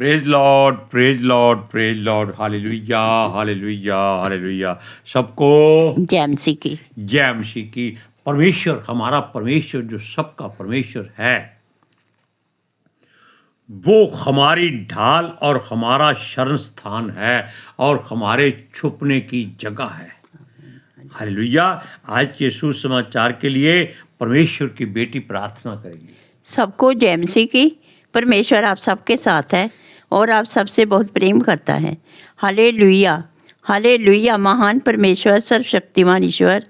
Praise Lord, praise Lord, praise Lord, hallelujah, hallelujah, hallelujah. सबको जय मसीह की। जय मसीह की। परमेश्वर, हमारा परमेश्वर जो सबका परमेश्वर है, वो हमारी ढाल और हमारा शरण स्थान है और हमारे छुपने की जगह है। हालेलुया। आज के सुसमाचार के लिए परमेश्वर की बेटी प्रार्थना करेगी। सबको जय मसीह की। परमेश्वर आप सबके साथ है और आप सबसे बहुत प्रेम करता है। Hallelujah, hallelujah. महान परमेश्वर, सर्वशक्तिमान ईश्वर,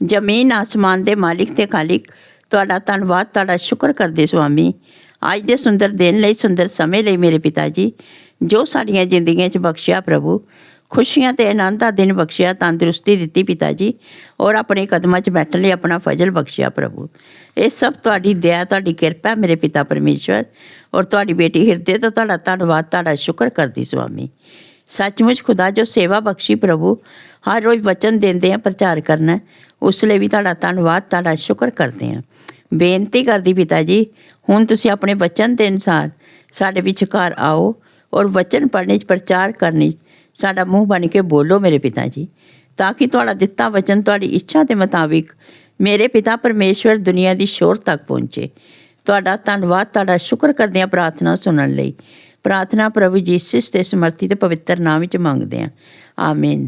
जमीन आसमान दे मालिक ते खालिक, ਤੁਹਾਡਾ ਧੰਨਵਾਦ, ਤੁਹਾਡਾ ਸ਼ੁਕਰ ਕਰਦੇ ਸੁਆਮੀ ਅੱਜ ਦੇ ਸੁੰਦਰ ਦਿਨ ਲਈ, ਸੁੰਦਰ ਸਮੇਂ ਲਈ ਮੇਰੇ ਪਿਤਾ ਜੀ, ਜੋ ਸਾਡੀਆਂ ਜ਼ਿੰਦਗੀਆਂ 'ਚ ਬਖਸ਼ਿਆ ਪ੍ਰਭੂ, ਖੁਸ਼ੀਆਂ ਤੇ ਆਨੰਦ ਦਾ ਦਿਨ ਬਖਸ਼ਿਆ, ਤੰਦਰੁਸਤੀ ਦਿੱਤੀ ਪਿਤਾ ਜੀ, ਔਰ ਆਪਣੇ ਕਦਮਾਂ 'ਚ ਬੈਠਣ ਲਈ ਆਪਣਾ ਫਜ਼ਲ ਬਖਸ਼ਿਆ ਪ੍ਰਭੂ। ਇਹ ਸਭ ਤੁਹਾਡੀ ਦਇਆ, ਤੁਹਾਡੀ ਕਿਰਪਾ ਮੇਰੇ ਪਿਤਾ ਪਰਮੇਸ਼ਵਰ, ਔਰ ਤੁਹਾਡੀ ਬੇਟੀ ਹਿਰਦੇ ਤੋਂ ਤੁਹਾਡਾ ਧੰਨਵਾਦ, ਤੁਹਾਡਾ ਸ਼ੁਕਰ ਕਰਦੀ ਸੁਆਮੀ। ਸੱਚਮੁੱਚ ਖੁਦਾ ਜੋ ਸੇਵਾ ਬਖਸ਼ੀ ਪ੍ਰਭੂ, ਹਰ ਰੋਜ਼ ਵਚਨ ਦਿੰਦੇ ਆ, ਪ੍ਰਚਾਰ ਕਰਨਾ, ਉਸ ਲਈ ਵੀ ਤੁਹਾਡਾ ਧੰਨਵਾਦ, ਤੁਹਾਡਾ ਸ਼ੁਕਰ ਕਰਦੇ ਹਾਂ। ਬੇਨਤੀ ਕਰਦੀ ਪਿਤਾ ਜੀ, ਹੁਣ ਤੁਸੀਂ ਆਪਣੇ ਵਚਨ ਦੇ ਅਨੁਸਾਰ ਸਾਡੇ ਵਿਚਕਾਰ ਆਓ ਔਰ ਵਚਨ ਪੜ੍ਹਨੇ 'ਚ, ਪ੍ਰਚਾਰ ਕਰਨੇ 'ਚ ਸਾਡਾ ਮੂੰਹ ਬਣ ਕੇ ਬੋਲੋ ਮੇਰੇ ਪਿਤਾ ਜੀ, ਤਾਂ ਕਿ ਤੁਹਾਡਾ ਦਿੱਤਾ ਵਚਨ ਤੁਹਾਡੀ ਇੱਛਾ ਦੇ ਮੁਤਾਬਿਕ ਮੇਰੇ ਪਿਤਾ ਪਰਮੇਸ਼ਵਰ ਦੁਨੀਆ ਦੀ ਸ਼ੋਰ ਤੱਕ ਪਹੁੰਚੇ। ਤੁਹਾਡਾ ਧੰਨਵਾਦ, ਤੁਹਾਡਾ ਸ਼ੁਕਰ ਕਰਦੇ ਹਾਂ ਪ੍ਰਾਰਥਨਾ ਸੁਣਨ ਲਈ। ਪ੍ਰਾਰਥਨਾ ਪ੍ਰਭੂ ਯੀਸ਼ੂ ਦੇ ਸਮਰਥੀ ਤੇ ਪਵਿੱਤਰ ਨਾਮ ਵਿੱਚ ਮੰਗਦੇ ਹਾਂ, आमीन।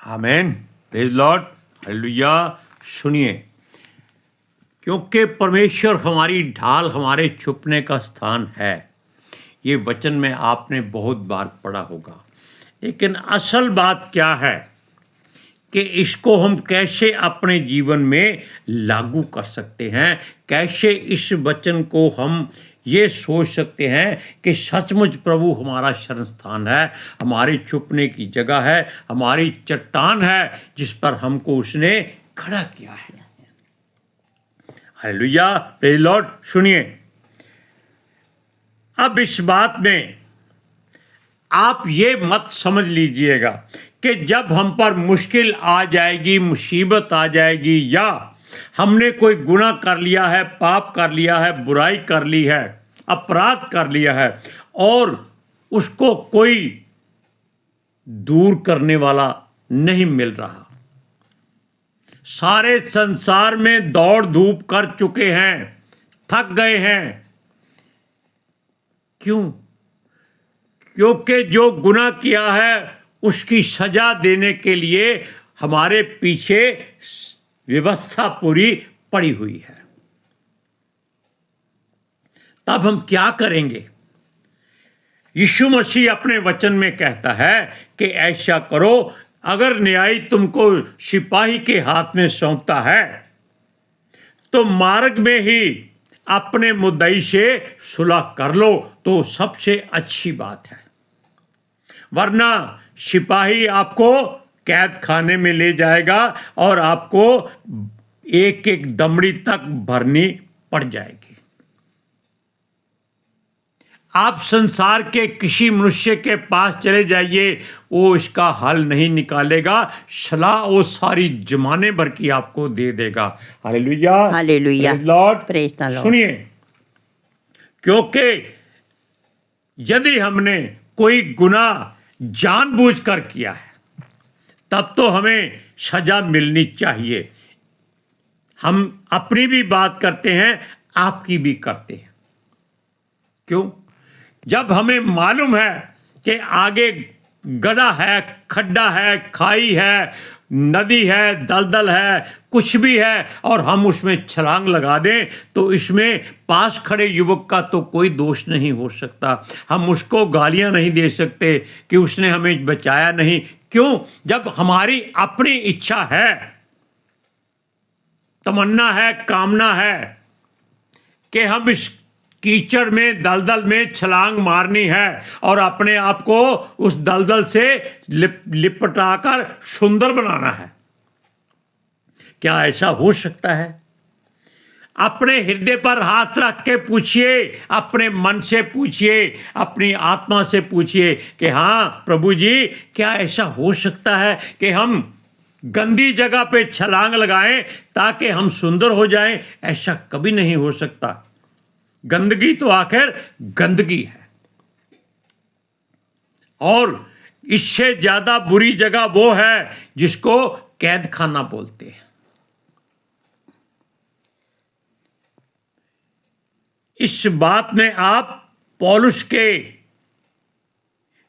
आमीन। Praise Lord, hallelujah. सुनिए, क्योंकि परमेश्वर हमारी ढाल, हमारे छुपने का स्थान है। ये वचन में आपने बहुत बार पढ़ा होगा, लेकिन असल बात क्या है कि इसको हम कैसे अपने जीवन में लागू कर सकते हैं, कैसे इस वचन को हम ये सोच सकते हैं कि सचमुच प्रभु हमारा शरण स्थान है, हमारी छुपने की जगह है, हमारी चट्टान है जिस पर हमको उसने खड़ा किया है। Hallelujah, praise Lord. सुनिए, अब इस बात में आप ये मत समझ लीजिएगा कि जब हम पर मुश्किल आ जाएगी, मुसीबत आ जाएगी, या हमने कोई गुनाह कर लिया है, पाप कर लिया है, बुराई कर ली है, अपराध कर लिया है और उसको कोई दूर करने वाला नहीं मिल रहा, सारे संसार में दौड़ धूप कर चुके हैं, थक गए हैं। क्यों? क्योंकि जो गुनाह किया है उसकी सजा देने के लिए हमारे पीछे व्यवस्था पूरी पड़ी हुई है। तब हम क्या करेंगे? यीशु मसीह अपने वचन में कहता है कि ऐसा करो, अगर न्यायी तुमको सिपाही के हाथ में सौंपता है तो मार्ग में ही अपने मुद्दई से सुलह कर लो, तो सबसे अच्छी बात है। वरना सिपाही आपको कैद खाने में ले जाएगा और आपको एक एक दमड़ी तक भरनी पड़ जाएगी। आप संसार के किसी मनुष्य के पास चले जाइए, वो इसका हल नहीं निकालेगा, सलाह वो सारी जमाने भर की आपको दे देगा। Hallelujah, hallelujah, praise Lord, praise the Lord. सुनिए, क्योंकि यदि हमने कोई गुनाह जानबूझकर किया है तब तो हमें सजा मिलनी चाहिए। हम अपनी भी बात करते हैं, आपकी भी करते हैं। क्यों? जब हमें मालूम है कि आगे गड्ढा है, खड्डा है, खाई है, नदी है, दलदल है, कुछ भी है, और हम उसमें छलांग लगा दें तो इसमें पास खड़े युवक का तो कोई दोष नहीं हो सकता। हम उसको गालियां नहीं दे सकते कि उसने हमें बचाया नहीं। क्यों? जब हमारी अपनी इच्छा है, तमन्ना है, कामना है कि हम इस कीचड़ में, दलदल में छलांग मारनी है और अपने आप को उस दलदल से लिपटाकर सुंदर बनाना है, क्या ऐसा हो सकता है? अपने हृदय पर हाथ रख के पूछिए, अपने मन से पूछिए, अपनी आत्मा से पूछिए कि हाँ प्रभु जी, क्या ऐसा हो सकता है कि हम गंदी जगह पे छलांग लगाएं ताकि हम सुंदर हो जाएं? ऐसा कभी नहीं हो सकता। गंदगी तो आखिर गंदगी है। और इससे ज्यादा बुरी जगह वो है जिसको कैद खाना बोलते हैं। इस बात में आप पौलुस के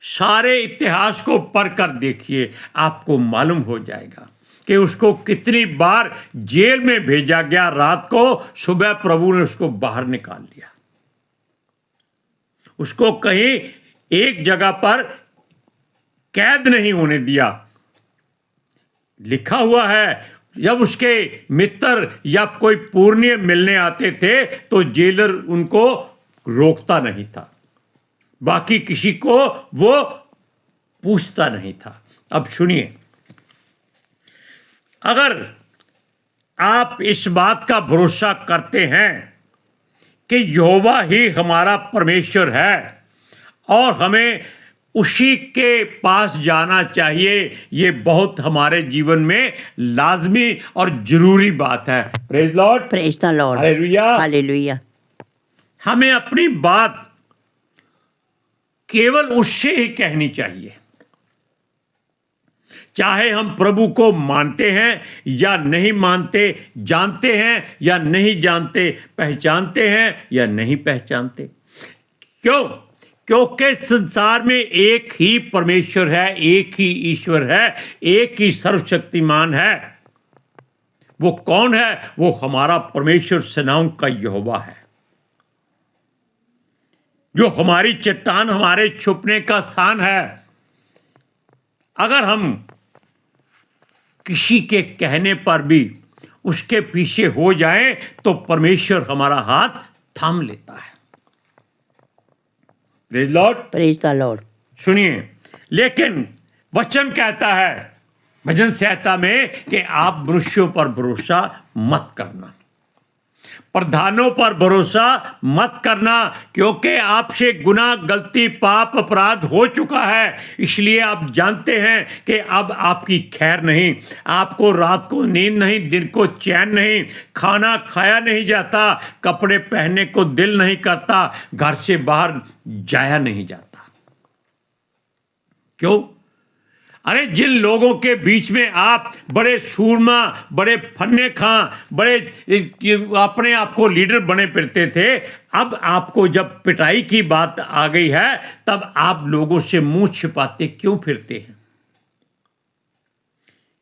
सारे इतिहास को पढ़कर देखिए, आपको मालूम हो जाएगा कि उसको कितनी बार जेल में भेजा गया। रात को, सुबह प्रभु ने उसको बाहर निकाल लिया। उसको कहीं एक जगह पर कैद नहीं होने दिया। लिखा हुआ है, जब उसके मित्र या कोई पुण्य मिलने आते थे तो जेलर उनको रोकता नहीं था, बाकी किसी को वो पूछता नहीं था। अब सुनिए, अगर आप इस बात का भरोसा करते हैं कि यहोवा ही हमारा परमेश्वर है और हमें उसी के पास जाना चाहिए, ये बहुत हमारे जीवन में लाजमी और जरूरी बात है। Praise Lord, praise the Lord, hallelujah. Hallelujah. हमें अपनी बात केवल उससे ही कहनी चाहिए, चाहे हम प्रभु को मानते हैं या नहीं मानते, जानते हैं या नहीं जानते, पहचानते हैं या नहीं पहचानते। क्यों? क्योंकि संसार में एक ही परमेश्वर है, एक ही ईश्वर है, एक ही सर्वशक्तिमान है। वो कौन है? वो हमारा परमेश्वर सेनाओं का यहोवा है, जो हमारी चट्टान, हमारे छुपने का स्थान है। अगर हम किसी के कहने पर भी उसके पीछे हो जाएं तो परमेश्वर हमारा हाथ थाम लेता है। Praise Lord, praise the Lord. सुनिए, लेकिन वचन कहता है भजन संहिता में कि आप मनुष्यों पर भरोसा मत करना, प्रधानों पर भरोसा मत करना, क्योंकि आपसे गुनाह, गलती, पाप, अपराध हो चुका है। इसलिए आप जानते हैं कि अब आपकी खैर नहीं, आपको रात को नींद नहीं, दिन को चैन नहीं, खाना खाया नहीं जाता, कपड़े पहनने को दिल नहीं करता, घर से बाहर जाया नहीं जाता। क्यों? अरे जिन लोगों के बीच में आप बड़े सूरमा, बड़े फन्ने खां, बड़े अपने आप को लीडर बने फिरते थे, अब आपको जब पिटाई की बात आ गई है तब आप लोगों से मुंह छिपाते क्यों फिरते हैं?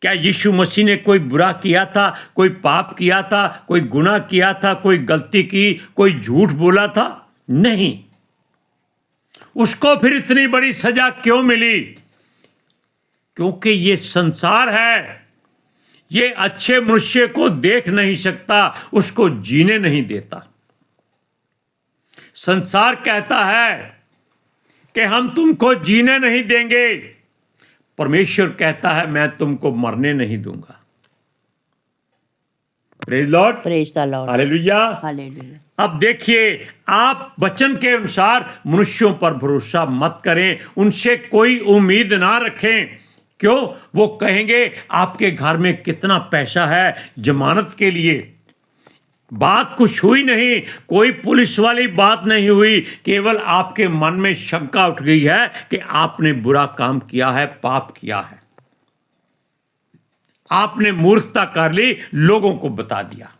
क्या यीशु मसीह ने कोई बुरा किया था, कोई पाप किया था, कोई गुनाह किया था, कोई गलती की, कोई झूठ बोला था? नहीं। उसको फिर इतनी बड़ी सजा क्यों मिली? क्योंकि ये संसार है, ये अच्छे मनुष्य को देख नहीं सकता, उसको जीने नहीं देता। संसार कहता है कि हम तुमको जीने नहीं देंगे, परमेश्वर कहता है मैं तुमको मरने नहीं दूंगा। Praise Lord, praise the Lord, hallelujah, hallelujah. अब देखिए, आप वचन के अनुसार मनुष्यों पर भरोसा मत करें, उनसे कोई उम्मीद ना रखें। क्यों? वो कहेंगे आपके घर में कितना पैसा है जमानत के लिए। बात कुछ हुई नहीं, कोई पुलिस वाली बात नहीं हुई, केवल आपके मन में शंका उठ गई है कि आपने बुरा काम किया है, पाप किया है, आपने मूर्खता कर ली, लोगों को बता दिया।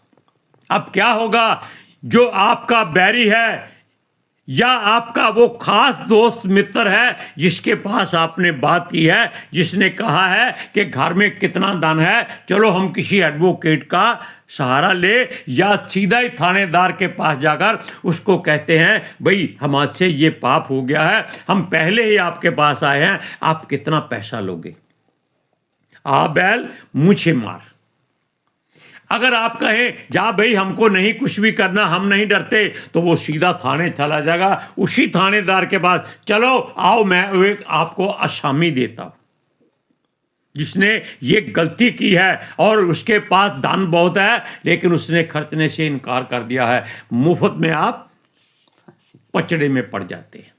अब क्या होगा? जो आपका बैरी है या आपका वो खास दोस्त मित्र है जिसके पास आपने बात की है, जिसने कहा है कि घर में कितना धन है, चलो हम किसी एडवोकेट का सहारा ले, या सीधा ही थानेदार के पास जाकर उसको कहते हैं भाई हमसे ये पाप हो गया है, हम पहले ही आपके पास आए हैं, आप कितना पैसा लोगे? आ बैल मुझे मार। अगर आप कहें जा भाई हमको नहीं कुछ भी करना, हम नहीं डरते, तो वो सीधा थाने चला जाएगा, उसी थानेदार के पास, चलो आओ मैं एक आपको असामी देता हूं, जिसने ये गलती की है और उसके पास धन बहुत है लेकिन उसने खर्चने से इनकार कर दिया है। मुफ्त में आप पचड़े में पड़ जाते हैं।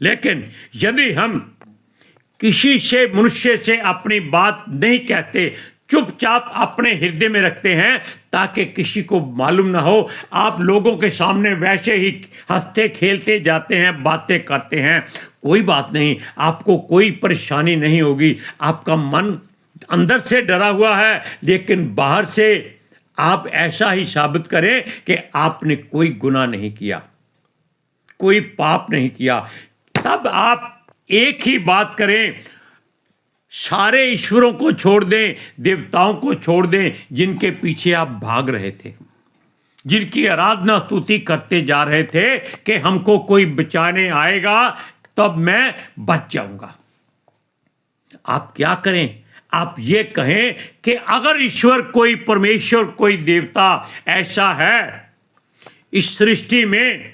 लेकिन यदि हम किसी से, मनुष्य से अपनी बात नहीं कहते चुपचाप अपने हृदय में रखते हैं ताकि किसी को मालूम ना हो। आप लोगों के सामने वैसे ही हंसते खेलते जाते हैं, बातें करते हैं, कोई बात नहीं, आपको कोई परेशानी नहीं होगी। आपका मन अंदर से डरा हुआ है, लेकिन बाहर से आप ऐसा ही साबित करें कि आपने कोई गुनाह नहीं किया, कोई पाप नहीं किया। तब आप एक ही बात करें, सारे ईश्वरों को छोड़ दें, देवताओं को छोड़ दें जिनके पीछे आप भाग रहे थे, जिनकी आराधना स्तुति करते जा रहे थे कि हमको कोई बचाने आएगा तब मैं बच जाऊंगा। आप क्या करें? आप ये कहें कि अगर ईश्वर कोई, परमेश्वर कोई देवता ऐसा है इस सृष्टि में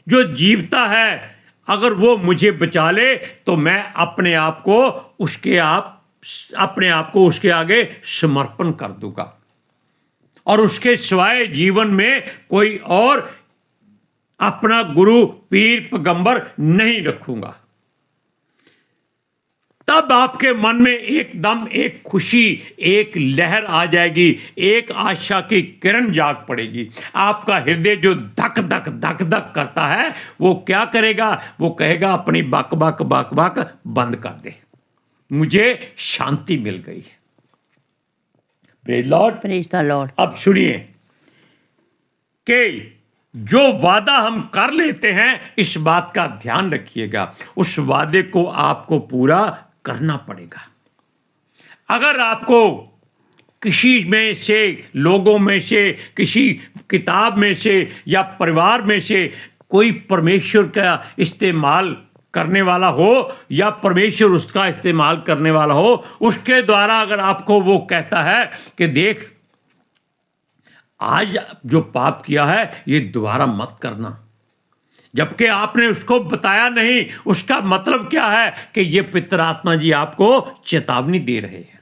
जो जीवता है, अगर वो मुझे बचा ले तो मैं अपने आप को उसके आगे समर्पण कर दूंगा और उसके सिवाय जीवन में कोई और अपना गुरु, पीर, पैगंबर नहीं रखूंगा। तब आपके मन में एकदम एक खुशी, एक लहर आ जाएगी, एक आशा की किरण जाग पड़ेगी। आपका हृदय जो धक धक धक धक करता है वो क्या करेगा? वो कहेगा अपनी बक बक बक बक बंद कर दे, मुझे शांति मिल गई है। Praise Lord, praise the Lord. अब सुनिए कि जो वादा हम कर लेते हैं, इस बात का ध्यान रखिएगा, उस वादे को आपको पूरा करना पड़ेगा। अगर आपको किसी में से, लोगों में से, किसी किताब में से या परिवार में से कोई परमेश्वर का इस्तेमाल करने वाला हो या परमेश्वर उसका इस्तेमाल करने वाला हो, उसके द्वारा अगर आपको वो कहता है कि देख आज जो पाप किया है ये दोबारा मत करना, जबकि आपने उसको बताया नहीं, उसका मतलब क्या है कि ये पितर आत्मा जी आपको चेतावनी दे रहे हैं।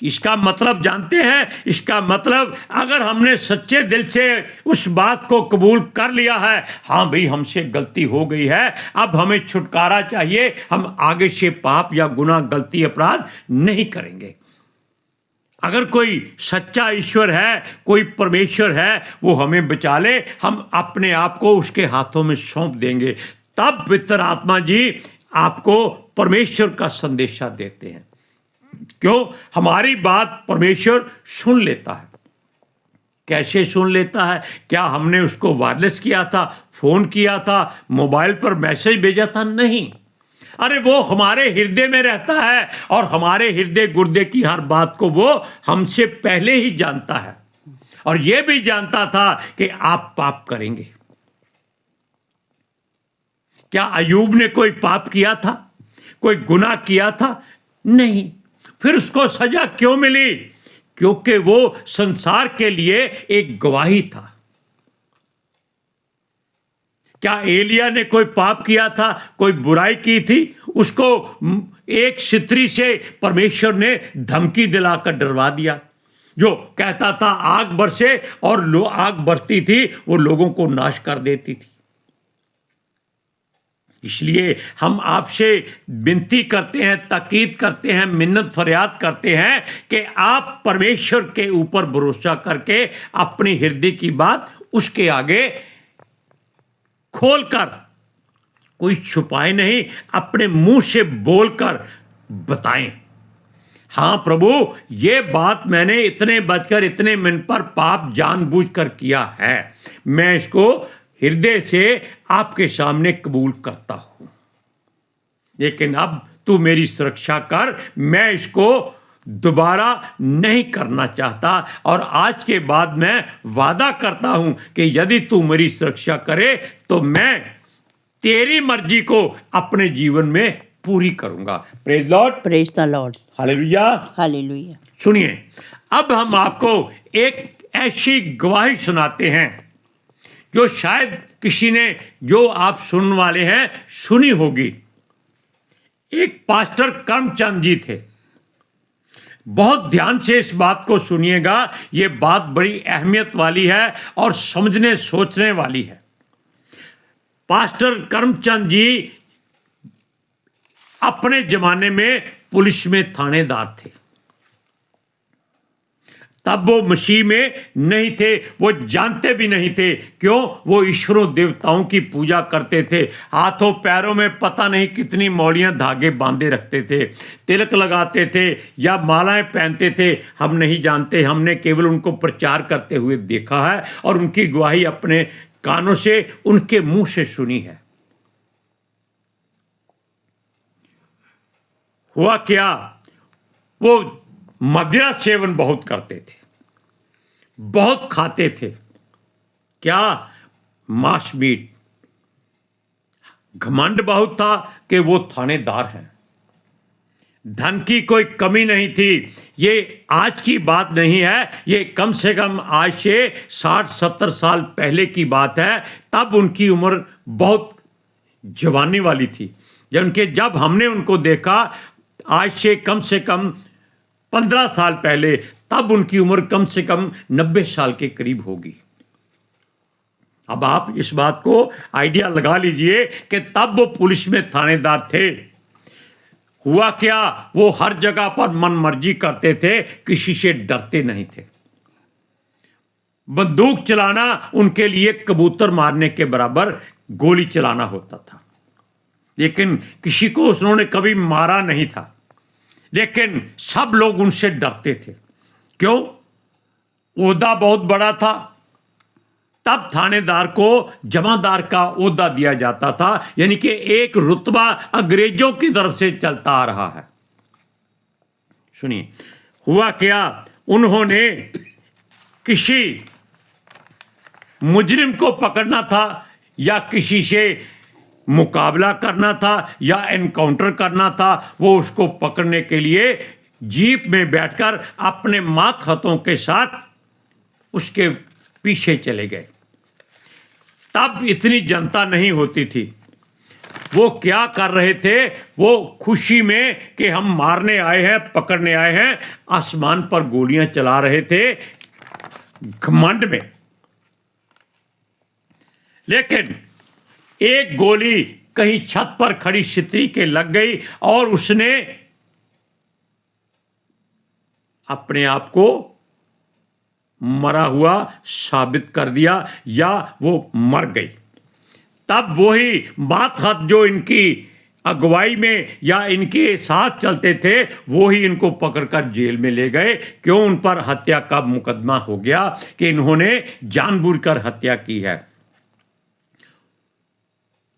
इसका मतलब जानते हैं? इसका मतलब अगर हमने सच्चे दिल से उस बात को कबूल कर लिया है, हाँ भाई हमसे गलती हो गई है, अब हमें छुटकारा चाहिए, हम आगे से पाप या गुनाह, गलती, अपराध नहीं करेंगे। अगर कोई सच्चा ईश्वर है, कोई परमेश्वर है, वो हमें बचा ले, हम अपने आप को उसके हाथों में सौंप देंगे। तब पितर आत्मा जी आपको परमेश्वर का संदेशा देते हैं। क्यों? हमारी बात परमेश्वर सुन लेता है। कैसे सुन लेता है? क्या हमने उसको वायरलेस किया था, फोन किया था, मोबाइल पर मैसेज भेजा था? नहीं। अरे वो हमारे हृदय में रहता है और हमारे हृदय गुर्दे की हर बात को वो हमसे पहले ही जानता है और ये भी जानता था कि आप पाप करेंगे। क्या अय्यूब ने कोई पाप किया था, कोई गुनाह किया था? नहीं। फिर उसको सजा क्यों मिली? क्योंकि वो संसार के लिए एक गवाही था। क्या एलिया ने कोई पाप किया था, कोई बुराई की थी? उसको एक स्त्री से परमेश्वर ने धमकी दिलाकर डरवा दिया, जो कहता था आग बरसे, और आग बरसती थी, वो लोगों को नाश कर देती थी। इसलिए हम आपसे विनती करते हैं, ताकीद करते हैं, मिन्नत फरियाद करते हैं कि आप परमेश्वर के ऊपर भरोसा करके अपने हृदय की बात उसके आगे खोलकर, कोई छुपाए नहीं, अपने मुंह से बोलकर बताएं, हाँ प्रभु ये बात मैंने इतने बजकर इतने मिनट पर पाप जानबूझकर किया है, मैं इसको हृदय से आपके सामने कबूल करता हूं, लेकिन अब तू मेरी सुरक्षा कर, मैं इसको दोबारा नहीं करना चाहता। और आज के बाद मैं वादा करता हूं कि यदि तू मेरी सुरक्षा करे तो मैं तेरी मर्जी को अपने जीवन में पूरी करूंगा। Praise Lord, praise the Lord, hallelujah, hallelujah. सुनिए, अब हम आपको एक ऐसी गवाही सुनाते हैं जो शायद किसी ने, जो आप सुनने वाले हैं, सुनी होगी। एक पास्टर करमचंद जी थे। बहुत ध्यान से इस बात को सुनिएगा, ये बात बड़ी अहमियत वाली है और समझने सोचने वाली है। पास्टर करमचंद जी अपने जमाने में पुलिस में थानेदार थे। तब वो मसीह में नहीं थे, वो जानते भी नहीं थे। क्यों? वो ईश्वरों देवताओं की पूजा करते थे। हाथों पैरों में पता नहीं कितनी मौलियां धागे बांधे रखते थे, तिलक लगाते थे या मालाएं पहनते थे, हम नहीं जानते। हमने केवल उनको प्रचार करते हुए देखा है और उनकी गवाही अपने कानों से, उनके मुंह से सुनी है। हुआ क्या, वो मदिरा सेवन बहुत करते थे, बहुत खाते थे। क्या? मांस मीट। घमंड बहुत था कि वो थानेदार हैं। धन की कोई कमी नहीं थी। ये आज की बात नहीं है, ये कम से कम आज से 60-70 साल पहले की बात है। तब उनकी उम्र बहुत जवानी वाली थी। जब हमने उनको देखा आज से कम 15 साल पहले, तब उनकी उम्र कम से कम 90 साल के करीब होगी। अब आप इस बात को आइडिया लगा लीजिए कि तब वो पुलिस में थानेदार थे। हुआ क्या, वो हर जगह पर मनमर्जी करते थे, किसी से डरते नहीं थे। बंदूक चलाना उनके लिए कबूतर मारने के बराबर गोली चलाना होता था। लेकिन किसी को उन्होंने कभी मारा नहीं था, लेकिन सब लोग उनसे डरते थे। क्यों? ओहदा बहुत बड़ा था। तब थानेदार को जमादार का ओहदा दिया जाता था, यानी कि एक रुतबा अंग्रेजों की तरफ से चलता आ रहा है। सुनिए, हुआ क्या, उन्होंने किसी मुजरिम को पकड़ना था या किसी से मुकाबला करना था या एनकाउंटर करना था। वो उसको पकड़ने के लिए जीप में बैठकर अपने मातहतों के साथ उसके पीछे चले गए। तब इतनी जनता नहीं होती थी। वो क्या कर रहे थे? वो खुशी में कि हम मारने आए हैं, पकड़ने आए हैं, आसमान पर गोलियां चला रहे थे घमंड में। लेकिन एक गोली कहीं छत पर खड़ी स्त्री के लग गई और उसने अपने आप को मरा हुआ साबित कर दिया या वो मर गई। तब वही मातहत जो इनकी अगुवाई में या इनके साथ चलते थे, वो ही इनको पकड़कर जेल में ले गए। क्यों? उन पर हत्या का मुकदमा हो गया कि इन्होंने जानबूझकर हत्या की है।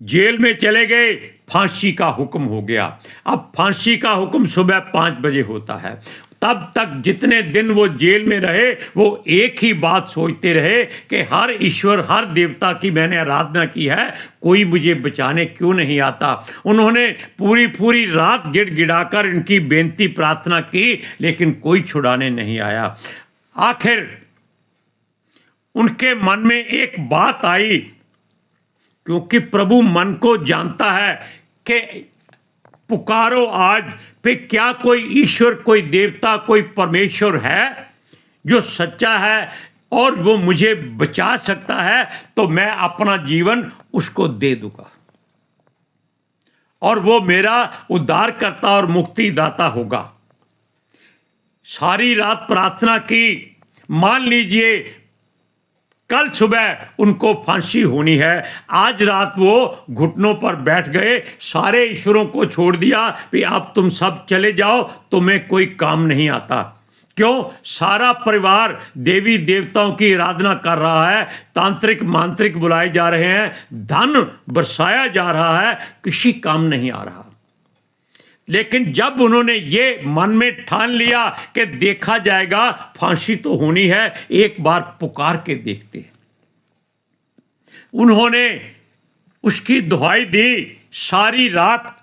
जेल में चले गए, फांसी का हुक्म हो गया। अब फांसी का हुक्म सुबह 5 बजे होता है। तब तक जितने दिन वो जेल में रहे, वो एक ही बात सोचते रहे कि हर ईश्वर, हर देवता की मैंने आराधना की है, कोई मुझे बचाने क्यों नहीं आता। उन्होंने पूरी रात गिड़गिड़ाकर इनकी बेनती प्रार्थना की, लेकिन कोई छुड़ाने नहीं आया। आखिर उनके मन में एक बात आई, क्योंकि प्रभु मन को जानता है कि पुकारो आज पे, क्या कोई ईश्वर, कोई देवता, कोई परमेश्वर है जो सच्चा है और वो मुझे बचा सकता है, तो मैं अपना जीवन उसको दे दूंगा और वो मेरा उद्धारकर्ता और मुक्तिदाता होगा। सारी रात प्रार्थना की। मान लीजिए कल सुबह उनको फांसी होनी है, आज रात वो घुटनों पर बैठ गए, सारे ईश्वरों को छोड़ दिया कि अब तुम सब चले जाओ, तुम्हें कोई काम नहीं आता। क्यों? सारा परिवार देवी देवताओं की आराधना कर रहा है, तांत्रिक मांत्रिक बुलाए जा रहे हैं, धन बरसाया जा रहा है, किसी काम नहीं आ रहा। लेकिन जब उन्होंने ये मन में ठान लिया कि देखा जाएगा, फांसी तो होनी है, एक बार पुकार के देखते हैं, उन्होंने उसकी दुहाई दी। सारी रात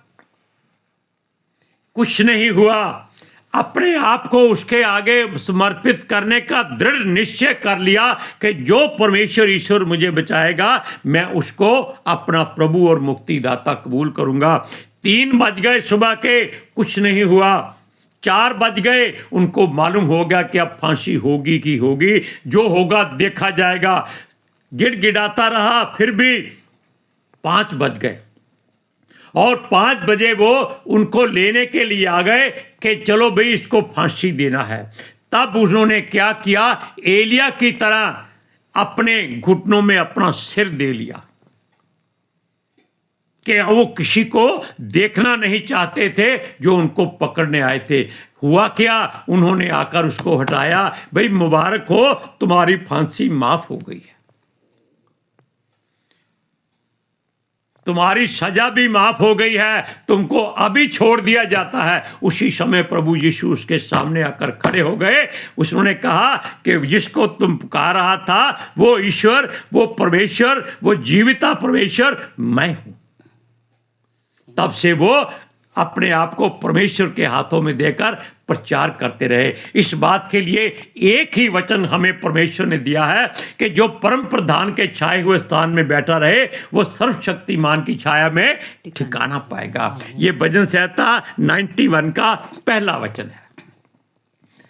कुछ नहीं हुआ। अपने आप को उसके आगे समर्पित करने का दृढ़ निश्चय कर लिया कि जो परमेश्वर ईश्वर मुझे बचाएगा, मैं उसको अपना प्रभु और मुक्तिदाता कबूल करूंगा। 3 बज गए सुबह के, कुछ नहीं हुआ। 4 बज गए, उनको मालूम हो गया कि अब फांसी होगी कि होगी, जो होगा देखा जाएगा। गिड़गिड़ाता रहा, फिर भी 5 बज गए। और 5 बजे वो उनको लेने के लिए आ गए कि चलो भाई इसको फांसी देना है। तब उन्होंने क्या किया, एलिया की तरह अपने घुटनों में अपना सिर दे लिया कि वो किसी को देखना नहीं चाहते थे जो उनको पकड़ने आए थे। हुआ क्या, उन्होंने आकर उसको हटाया, भाई मुबारक हो, तुम्हारी फांसी माफ हो गई है, तुम्हारी सजा भी माफ हो गई है, तुमको अभी छोड़ दिया जाता है। उसी समय प्रभु यीशु उसके सामने आकर खड़े हो गए। उसने कहा कि जिसको तुम पुकार रहा था वो ईश्वर, वो परमेश्वर, वो जीविता परमेश्वर मैं हूं। तब से वो अपने आप को परमेश्वर के हाथों में देकर प्रचार करते रहे। इस बात के लिए एक ही वचन हमें परमेश्वर ने दिया है कि जो परम प्रधान के छाए हुए स्थान में बैठा रहे वो सर्वशक्तिमान की छाया में ठिकाना पाएगा। ये भजन संहिता 91 का पहला वचन है।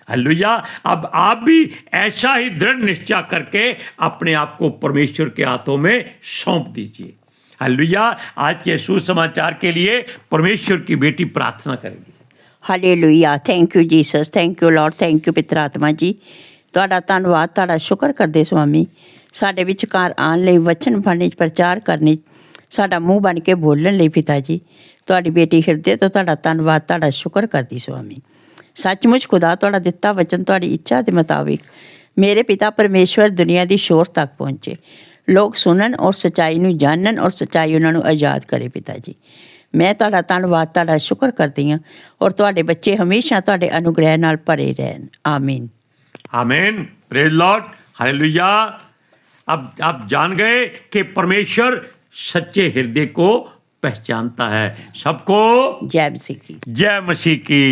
हालेलुया। अब आप भी ऐसा ही दृढ़ निश्चय करके अपने आप को परमेश्वर के हाथों में सौंप दीजिए। हालेलुया। आज के सुसमाचार के लिए परमेश्वर की बेटी प्रार्थना करेगी। Hallelujah. Thank you Jesus, thank you Lord, thank you ਪਿਤਾ ਆਤਮਾ ਜੀ। ਤੁਹਾਡਾ ਧੰਨਵਾਦ, ਤੁਹਾਡਾ ਸ਼ੁਕਰ ਕਰਦੇ ਸੁਆਮੀ, ਸਾਡੇ ਵਿਚਕਾਰ ਆਉਣ ਲਈ, ਵਚਨ ਪੜ੍ਹਨ 'ਚ, ਪ੍ਰਚਾਰ ਕਰਨ 'ਚ, ਸਾਡਾ ਮੂੰਹ ਬਣ ਕੇ ਬੋਲਣ ਲਈ ਪਿਤਾ ਜੀ। ਤੁਹਾਡੀ ਬੇਟੀ ਹਿਰਦੇ ਤੋਂ ਤੁਹਾਡਾ ਧੰਨਵਾਦ, ਤੁਹਾਡਾ ਸ਼ੁਕਰ ਕਰਦੀ ਸੁਆਮੀ। ਸੱਚਮੁੱਚ ਖੁਦਾ ਤੁਹਾਡਾ ਦਿੱਤਾ ਵਚਨ ਤੁਹਾਡੀ ਇੱਛਾ ਦੇ ਮੁਤਾबिक ਮੇਰੇ ਪਿਤਾ ਪਰਮੇਸ਼ਵਰ ਦੁਨੀਆ ਦੀ ਸ਼ੋਰ ਤੱਕ ਪਹੁੰਚੇ, ਲੋਕ ਸੁਣਨ ਔਰ ਸੱਚਾਈ ਨੂੰ ਜਾਣਨ ਔਰ ਸੱਚਾਈ ਉਹਨਾਂ ਨੂੰ ਆਜ਼ਾਦ ਕਰੇ ਪਿਤਾ ਜੀ। ਮੈਂ ਤੁਹਾਡਾ ਧੰਨਵਾਦ, ਤੁਹਾਡਾ ਸ਼ੁਕਰ ਕਰਦੀ ਹਾਂ ਔਰ ਤੁਹਾਡੇ ਬੱਚੇ ਹਮੇਸ਼ਾ ਤੁਹਾਡੇ ਅਨੁਗ੍ਰਹਿ ਨਾਲ ਭਰੇ ਰਹਿਣ। ਆਮੀਨ। आमीन। Praise Lord. हालेलुया। अब आप जान गए कि परमेश्वर सच्चे हृदय को पहचानता है। सबको जय मसीह की। जय मसीह की।